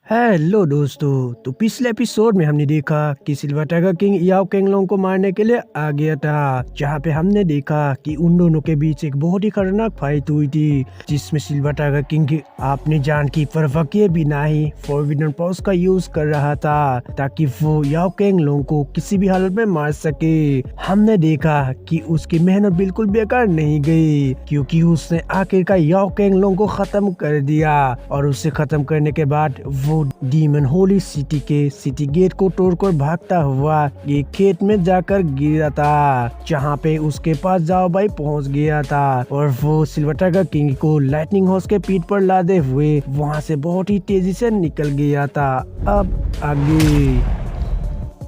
Hello दोस्तों। तो पिछले एपिसोड में हमने देखा कि सिल्वर टाइगर किंग याओ कैंगलोंग को मारने के लिए आ गया था, जहाँ पे हमने देखा कि उन दोनों के बीच एक बहुत ही खतरनाक फाइट हुई थी, जिसमें सिल्वर टाइगर किंग अपनी जान की परवाह किए बिना ही फॉरबिडन पावर्स का यूज कर रहा था ताकि वो याओ कैंगलोंग को किसी भी हालत में मार सके। हमने देखा कि उसकी मेहनत बिल्कुल बेकार नहीं गई, क्योंकि उसने आखिरकार याओ कैंगलोंग को खत्म कर दिया और उसे खत्म करने के बाद वो डीमन होली सिटी के सिटी गेट को तोड़कर भागता हुआ एक खेत में जाकर गिरा था, जहाँ पे उसके पास जाओ भाई पहुंच गया था और वो सिल्वर टाइगर किंग को लाइटनिंग हॉर्स के पीठ पर लादे हुए वहां से बहुत ही तेजी से निकल गया था। अब आगे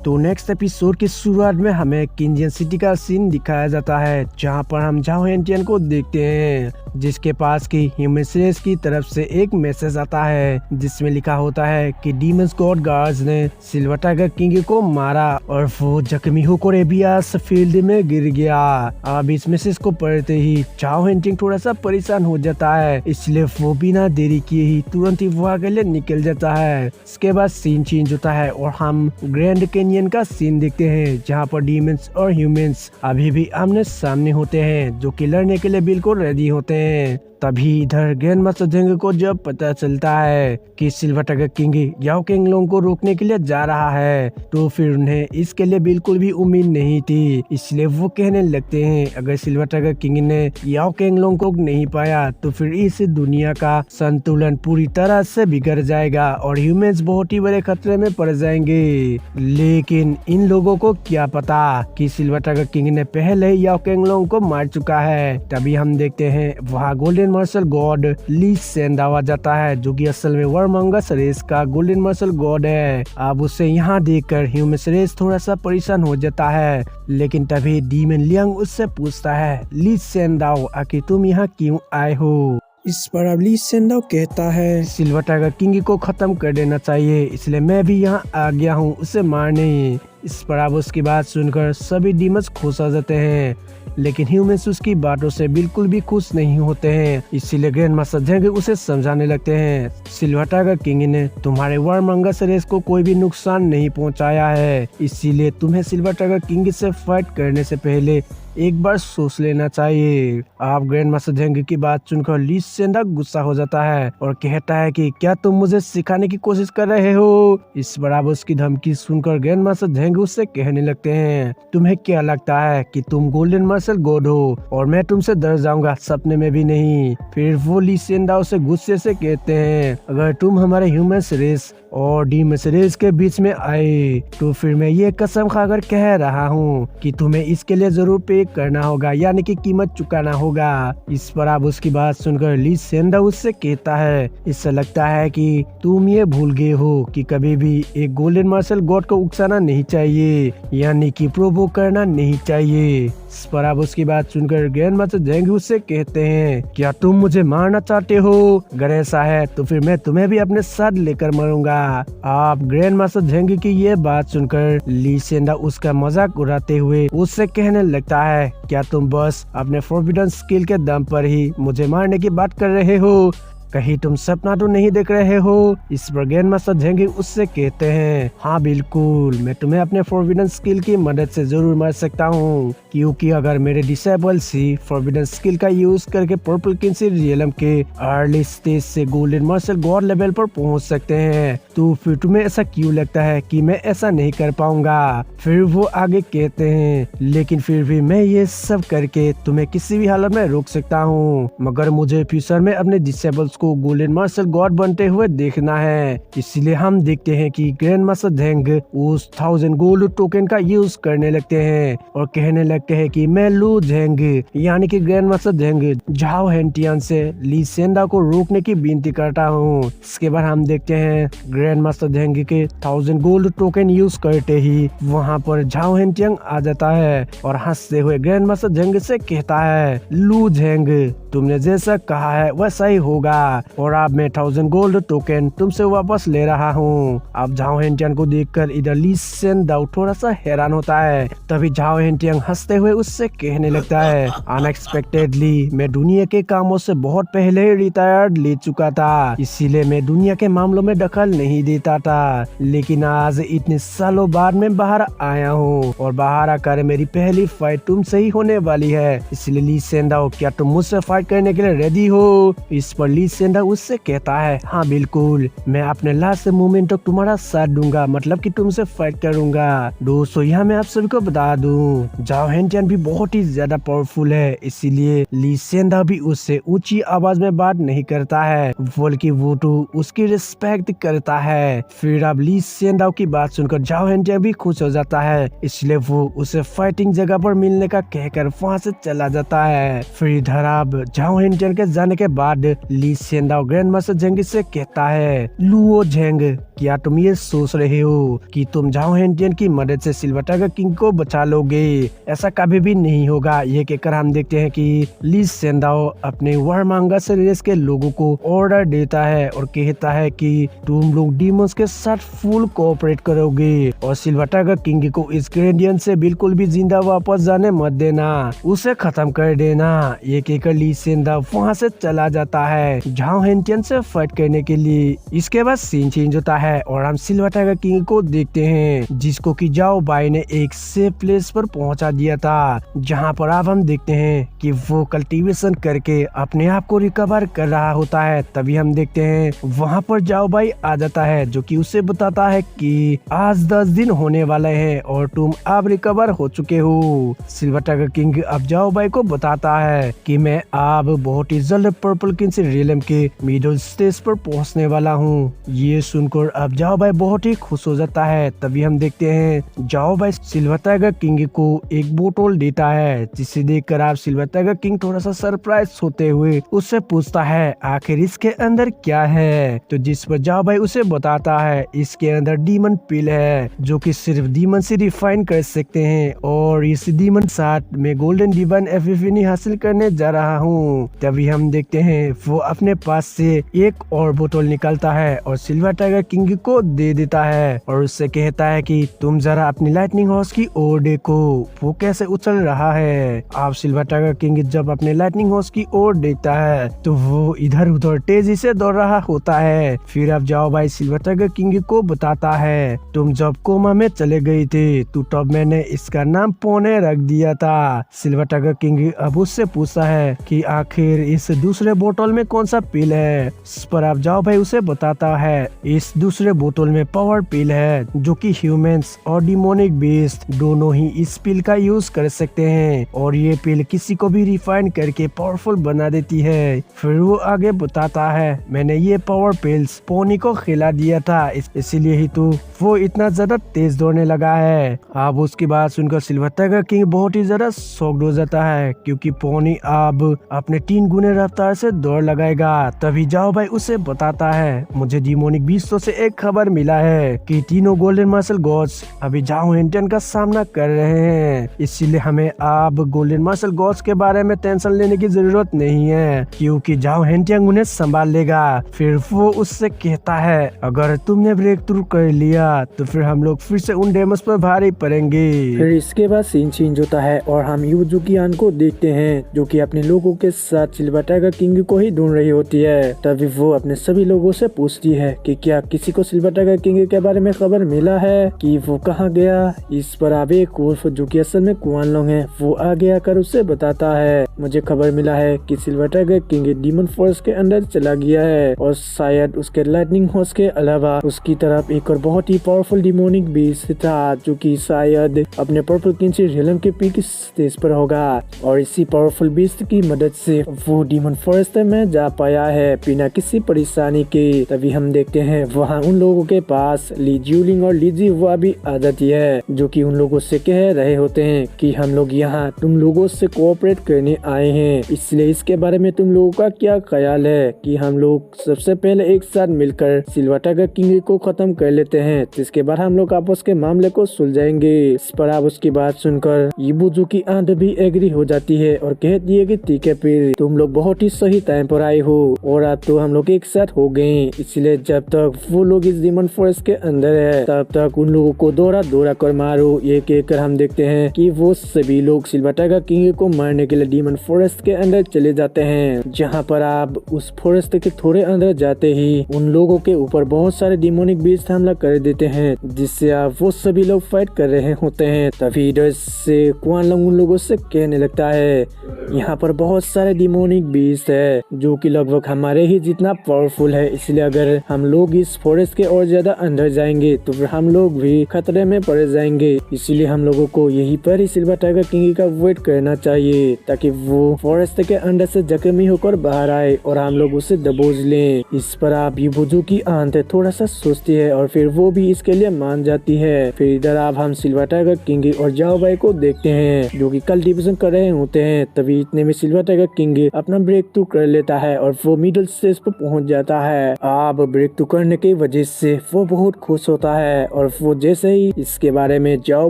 तो नेक्स्ट एपिसोड की शुरुआत में हमें किंजियन सिटी का सीन दिखाया जाता है, जहां पर हम जाओ हेंटियन को देखते हैं, जिसके पास की ह्यूमन रेस की तरफ से एक मैसेज आता है जिसमें लिखा होता है कि डीमंस गॉड गार्ड्स ने सिल्वर टाइगर किंग को मारा और वो जख्मी होकर एबियास फील्ड में गिर गया। अब इस मैसेज को पढ़ते ही जाओ हेंटिंग थोड़ा सा परेशान हो जाता है, इसलिए वो बिना देरी किए ही तुरंत ही वहाँ के लिए निकल जाता है। इसके बाद सीन चेंज होता है और हम ग्रैंड कैनियन का सीन देखते हैं, जहाँ पर डीमंस और ह्यूमंस अभी भी आमने सामने होते हैं, जो कि लड़ने के लिए बिल्कुल रेडी होते हैं। तभी इधर ग्रैंड मास्टर जेंग को जब पता चलता है कि सिल्वर टाइगर किंग याओ कैंगलोंग को रोकने के लिए जा रहा है, तो फिर उन्हें इसके लिए बिल्कुल भी उम्मीद नहीं थी, इसलिए वो कहने लगते हैं अगर सिल्वर टाइगर किंग ने याओ कैंगलोंग को नहीं पाया तो फिर इस दुनिया का संतुलन पूरी तरह से बिगड़ जाएगा और ह्यूमंस बहुत ही बड़े खतरे में पड़ जाएंगे। लेकिन इन लोगों को क्या पता कि सिल्वर टाइगर किंग ने पहले याओ कैंगलोंग को मार चुका है। तभी हम देखते हैं वहाँ गोल्डन मार्शल गॉड ली सेंडाओ आ जाता है, जो कि असल में वर्मंगस रेस का गोल्डन मार्शल गॉड है। अब उसे यहाँ देखकर ह्यूमन रेस थोड़ा सा परेशान हो जाता है, लेकिन तभी डीमन लियांग उससे पूछता है ली सेंडाओ आखिर तुम यहाँ क्यों आए हो। इस पर अब ली सेंडाओ कहता है सिल्वर टाइगर किंग को खत्म कर देना चाहिए, इसलिए मैं भी यहाँ आ गया हूँ उसे मारने। इस पर अब उसकी बात सुनकर सभी डीमंस खुश हो जाते हैं, लेकिन ह्यूमंस उसकी बातों से बिल्कुल भी खुश नहीं होते हैं, इसीलिए ग्रैंड मास्टर जेंग उसे समझाने लगते हैं सिल्वर टाइगर किंग ने तुम्हारे वर्मंगस रेस को कोई भी नुकसान नहीं पहुंचाया है, इसीलिए तुम्हें सिल्वर टाइगर किंग से फाइट करने से पहले एक बार सोच लेना चाहिए। आप ग्रैंड मास्टर जेंग की बात सुनकर ली सेंडा गुस्सा हो जाता है और कहता है कि क्या तुम मुझे सिखाने की कोशिश कर रहे हो। इस बराबर उसकी धमकी सुनकर ग्रैंड मास्टर जेंग उससे कहने लगते हैं तुम्हें क्या लगता है कि तुम गोल्डन मार्शल गॉड हो और मैं तुमसे डर जाऊंगा, सपने में भी नहीं। फिर वो ली सेंडाओ से गुस्से से कहते हैं अगर तुम हमारे ह्यूमन रेस और डीमंस रेस के बीच में आए तो फिर मैं ये कसम खाकर कह रहा हूँ कि तुम्हें इसके लिए जरूर पे करना होगा, यानी कि कीमत चुकाना होगा। इस पर अब उसकी बात सुनकर ली सेंडाओ उससे कहता है इससे लगता है कि तुम ये भूल गए हो कि कभी भी एक गोल्डन मार्शल गॉड को उकसाना नहीं चाहिए, यानी कि प्रोवोक करना नहीं चाहिए। इस पर अब उसकी बात सुनकर ग्रैंड मास्टर जेंग उससे कहते हैं क्या तुम मुझे मारना चाहते हो, अगर ऐसा है तो फिर मैं तुम्हें भी अपने साथ लेकर मरूंगा। आप ग्रैंड मास्टर जेंग की ये बात सुनकर ली सेंडा उसका मजाक उड़ाते हुए उससे कहने लगता है क्या तुम बस अपने फॉरबिडन स्किल के दम पर ही मुझे मारने की बात कर रहे हो, कहीं तुम सपना तो नहीं देख रहे हो। इस पर ग्रैंड मास्टर जेंग उससे कहते हैं हाँ बिल्कुल, मैं तुम्हें अपने फॉरबिडन स्किल की मदद से जरूर मार सकता हूँ, क्योंकि अगर मेरे डिसेबल्स ही फॉरबिडन स्किल का यूज करके पर्पल किंसी रियलम के अर्ली स्टेज से गोल्डन मार्शल गॉड लेवल पर पहुँच सकते हैं, तो फिर तुम्हें ऐसा क्यों लगता है कि मैं ऐसा नहीं कर पाऊंगा। फिर वो आगे कहते हैं लेकिन फिर भी मैं ये सब करके तुम्हें किसी भी हालत में रोक सकता हूँ, मगर मुझे फ्यूचर में अपने डिसेबल्स को गोल्डन मार्शल गॉड बनते हुए देखना है। इसलिए हम देखते हैं कि ग्रैंड मास्टर जेंग उस 1000 गोल्ड टोकन का यूज करने लगते हैं और कहने लगते हैं कि मैं लू जेंग यानी कि ग्रैंड मास्टर जेंग जाओ हेंटियन से ली सेंडा को रोकने की विनती करता हूँ। इसके बाद हम देखते हैं ग्रैंड मास्टर जेंग के 1000 गोल्ड टोकन यूज करते ही वहाँ पर झाओ हेंटियंग आ जाता है और हंसते हुए ग्रैंड मास्टर जेंग से कहता है लू जेंग तुमने जैसा कहा है वैसा ही होगा, और अब मैं 1000 गोल्ड टोकन तुमसे वापस ले रहा हूँ। अब झाओ हेंटियांग को देखकर इधर ली सेन दाओ थोड़ा सा हैरान होता है। तभी झाओ हेंटियांग हंसते हुए उससे कहने लगता है, अनएक्सपेक्टेडली मैं दुनिया के कामों से बहुत पहले ही रिटायर्ड ले चुका था, इसीलिए मैं दुनिया के मामलों में दखल नहीं देता था, लेकिन आज इतने सालों बाद मैं बाहर आया हूँ और बाहर आकर मेरी पहली फाइट तुमसे ही होने वाली है, इसलिए ली सेन दाओ क्या तुम मुझसे फाइट करने के लिए रेडी हो? इस पर ली सेन दाओ उससे कहता है, हाँ बिल्कुल, मैं अपने लास्ट मोमेंट तक तुम्हारा साथ दूंगा, मतलब कि तुमसे फाइट करूंगा। दोस्तों यहाँ मैं आप सभी को बता दूं, झाओ हेंटियांग भी बहुत ही ज्यादा पावरफुल है, इसीलिए ली सेन दाओ भी उससे ऊंची आवाज में बात नहीं करता है, बल्कि वो तो उसकी रिस्पेक्ट करता है। फिर अब ली सेन दाओ की बात सुनकर झाओ हेंटियांग भी खुश हो जाता है, इसलिए वो उसे फाइटिंग जगह पर मिलने का कहकर वहाँ से चला जाता है। फिर इधर अब झाओ हेंटियांग के जाने के बाद ली सेन दाओ ग्रैंड मास्टर झेंग से कहता है, लुओ झेंग क्या तुम ये सोच रहे हो कि तुम झाओ हेंटियांग की मदद से सिल्वर टाइगर किंग को बचा लोगे? ऐसा कभी भी नहीं होगा। ये कहकर हम देखते हैं कि ली सेन दाओ अपने वारमांगा से रेस के लोगों को ऑर्डर देता है और कहता है कि तुम लोग डीमंस के साथ फुल कोऑपरेट करोगे और सिल्वर टाइगर किंग को इस ग्रेडियन से बिल्कुल भी जिंदा वापस जाने मत देना, उसे खत्म कर देना। ये कहकर ली सेन दाओ वहाँ से चला जाता है झाओ हेंटियांग से फाइट करने के लिए। इसके बाद सीन चेंज होता है और हम सिल्वर टाइगर किंग को देखते हैं, जिसको कि जाओ बाई ने एक सेफ प्लेस पर पहुंचा दिया था, जहां पर अब हम देखते हैं कि वो कल्टीवेशन करके अपने आप को रिकवर कर रहा होता है। तभी हम देखते हैं वहां पर जाओ बाई आ जाता है, जो कि उसे बताता है कि आज 10 दिन होने वाले हैं और तुम अब रिकवर हो चुके हो। सिल्वर टाइगर किंग अब जाओ बाई को बताता है कि मैं अब बहुत ही जल्द पर्पल किंग से रियलम के मिडिल स्टेज पर पहुंचने वाला हूं। ये सुनकर अब जाओ बाई बहुत ही खुश हो जाता है। तभी हम देखते हैं जाओ बाई सिल्वर टाइगर किंग को एक बोतल देता है, जिसे देखकर आप सिल्वर टाइगर किंग थोड़ा सा सरप्राइज होते हुए उससे पूछता है आखिर इसके अंदर क्या है। तो जिस पर जाओ बाई उसे बताता है इसके अंदर डीमन पिल है, जो कि सिर्फ डीमन से रिफाइन कर सकते हैं और इस डीमन साथ में गोल्डन डिवाइन एपिफनी हासिल करने जा रहा हूँ। तभी हम देखते हैं वो अपने पास से एक और बोतल निकालता है और सिल्वर टाइगर किंग को दे देता है और उससे कहता है कि तुम जरा अपनी लाइटनिंग हॉर्स की ओर देखो, वो कैसे उछल रहा है। आप सिल्वर टाइगर किंग जब अपने लाइटनिंग हॉर्स की ओर देखता है तो वो इधर उधर तेजी से दौड़ रहा होता है। फिर अब जाओ भाई सिल्वर टाइगर किंग को बताता है, तुम जब कोमा में चले गए थे तो तब मैंने इसका नाम पोने रख दिया था। सिल्वर टाइगर किंग अब उससे पूछता है कि आखिर इस दूसरे बोतल में कौन सा पिल है। इस पर अब जाओ भाई उसे बताता है इस दूसरे बोतल में पावर पिल है, जो कि ह्यूमंस और डिमोनिक बीस्ट दोनों ही इस पिल का यूज कर सकते हैं और ये पिल किसी को भी रिफाइन करके पावरफुल बना देती है। फिर वो आगे बताता है मैंने ये पावर पिल्स पोनी को खिला दिया था, इसीलिए ही तो वो इतना ज्यादा तेज दौड़ने लगा है। अब उसकी बात सुनकर सिल्वर टाइगर किंग बहुत ही ज्यादा शॉक्ड हो जाता है, क्योंकि पोनी अब अपने 3 गुने रफ्तार से दौड़ लगाएगा। तभी जाओ भाई उसे बताता है मुझे डिमोनिक बीस्तों से एक खबर मिला है कि तीनों गोल्डन मार्शल गॉड्स अभी झाओ हेंटियांग का सामना कर रहे हैं, इसीलिए हमें अब गोल्डन मार्शल गॉड्स के बारे में टेंशन लेने की जरूरत नहीं है, क्योंकि झाओ हेंटियांग उन्हें संभाल लेगा। फिर वो उससे कहता है अगर तुमने ब्रेक थ्रू कर लिया तो फिर हम लोग फिर से उन डेमोस पर भारी पड़ेंगे। फिर इसके बाद सीन चेंज होता है और हम यूजुकियान को देखते हैं, जो कि अपने लोगों के साथ सिल्वर टाइगर किंग को ही ढूंढ रही होती है। तभी वो अपने सभी लोगों से पूछती है कि क्या किसी को सिल्वर टाइगर किंग के बारे में खबर मिला है कि वो कहाँ गया। इस पर अब एक उर्फ जो कि असल में कुआनलोंग है वो आगे आकर उसे बताता है मुझे खबर मिला है कि silver tiger king demon force के अंदर चला गया है और शायद उसके लाइटनिंग हॉर्स के अलावा उसकी तरफ एक और बहुत ही पावरफुल डिमोनिक बीस्ट था, जो कि शायद अपने पर्पल किंग से रियलम के पीक स्टेज पर होगा और इसी पावरफुल बीस्ट की मदद से वो डीमन फॉरेस्ट में जा पाया है बिना किसी परेशानी के। तभी हम देखते हैं वहाँ जहाँ उन लोगों के पास ली ज्यूलिंग और ली जीवा भी आ जाती है, जो कि उन लोगों से कह रहे होते हैं कि हम लोग यहाँ तुम लोगों से कोऑपरेट करने आए हैं, इसलिए इसके बारे में तुम लोगों का क्या ख्याल है कि हम लोग सबसे पहले एक साथ मिलकर सिल्वर टाइगर किंग को खत्म कर लेते हैं, जिसके बाद हम लोग आपस के मामले को सुलझाएंगे। इस पर आप उसकी बात सुनकर इबुजुकी आंट भी एग्री हो जाती है और कहती है कि ठीक है, फिर तुम लोग बहुत ही सही टाइम पर आए हो और अब तो हम लोग एक साथ हो गए, इसलिए जब तक वो लोग इस डीमन फॉरेस्ट के अंदर है तब तक उन लोगों को दौड़ा दौड़ा कर मारो। ये कहकर हम देखते हैं कि वो सभी लोग सिल्वर टाइगर किंग को मारने के लिए डीमन फॉरेस्ट के अंदर चले जाते हैं, जहाँ पर आप उस फॉरेस्ट के थोड़े अंदर जाते ही उन लोगों के ऊपर बहुत सारे डिमोनिक बीस्ट हमला कर देते हैं, जिससे आप वो सभी लोग फाइट कर रहे होते हैं। तभी इधर से क्वान लॉन्ग उन लोगों से कहने लगता है यहाँ पर बहुत सारे डिमोनिक बीस्ट है जो कि लगभग हमारे ही जितना पावरफुल है, इसलिए अगर हम लोग इस फॉरेस्ट के और ज्यादा अंदर जाएंगे तो फिर हम लोग भी खतरे में पड़ जाएंगे, इसीलिए हम लोगों को यहीं पर ही सिल्वर टाइगर किंग का वेट करना चाहिए ताकि वो फॉरेस्ट के अंदर से जख्मी होकर बाहर आए और हम लोग उसे दबोच लें। इस पर आप इबुजुकी आंट थोड़ा सा सोचती है और फिर वो भी इसके लिए मान जाती है। फिर इधर आप हम सिल्वर टाइगर किंग और जाओ बाई को देखते हैं जो कि कल डिवीजन कर रहे होते हैं। तभी इतने में सिल्वर टाइगर किंग अपना ब्रेक थ्रू कर लेता है और वो मिडिल स्टेज पर पहुंच जाता है। आप ब्रेक थ्रू करने की वजह से वो बहुत खुश होता है और वो जैसे ही इसके बारे में जाओ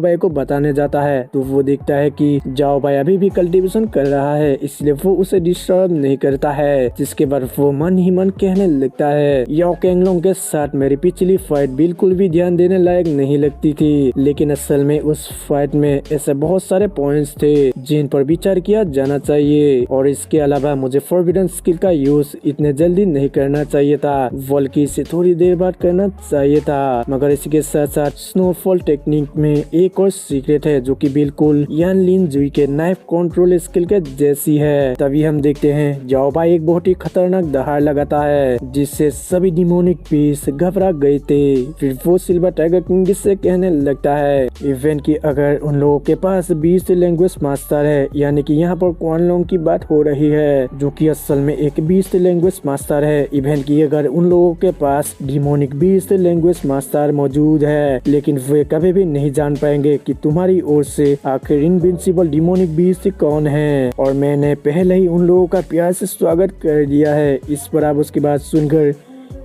बाई को बताने जाता है तो वो देखता है कि जाओ बाई अभी भी कल्टीवेशन कर रहा है, इसलिए वो उसे डिस्टर्ब नहीं करता है, जिसके बाद वो मन ही मन कहने लगता है याओ कैंगलोंग के साथ मेरी पिछली फाइट बिल्कुल भी ध्यान देने लायक नहीं लगती थी, लेकिन असल में उस फाइट में ऐसे बहुत सारे पॉइंट्स थे जिन पर विचार किया जाना चाहिए और इसके अलावा मुझे फॉरबिडन स्किल का यूज इतने जल्दी नहीं करना चाहिए था, बल्कि इसे थोड़ी देर बाद करना चाहिए था। मगर इसके साथ साथ स्नोफॉल टेक्निक में एक और सीक्रेट है जो कि बिल्कुल यान लिन जुई के नाइफ कंट्रोल स्किल के जैसी है। तभी हम देखते हैं जाओ बाई एक बहुत ही खतरनाक दहाड़ लगाता है जिससे सभी डिमोनिक पीस घबरा गए थे। फिर वो सिल्वर टाइगर किंग से कहने लगता है इवेंट की अगर उन लोगों के पास 20 लैंग्वेज मास्टर है, यानी कि यहाँ पर क्वान लॉन्ग की बात हो रही है जो कि असल में एक 20 लैंग्वेज मास्टर है। इवेंट की अगर उन लोगों के पास डिमोनिक 20 लैंग्वेज मास्टर मौजूद है, लेकिन वे कभी भी नहीं जान पाएंगे कि तुम्हारी ओर से आखिर इनविंसिबल डिमोनिक बीस्ट कौन है, और मैंने पहले ही उन लोगों का प्यार से स्वागत कर दिया है। इस पर आप उसकी बात सुनकर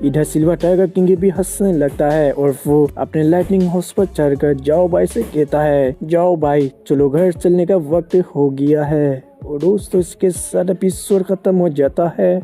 इधर सिल्वर टाइगर किंग भी हंसने लगता है और वो अपने लाइटनिंग हाउस पर चढ़कर जाओ बाई से कहता है जाओ बाई चलो घर चलने का वक्त हो गया है। और दोस्तों इसके साथ एपिसोड खत्म हो जाता है।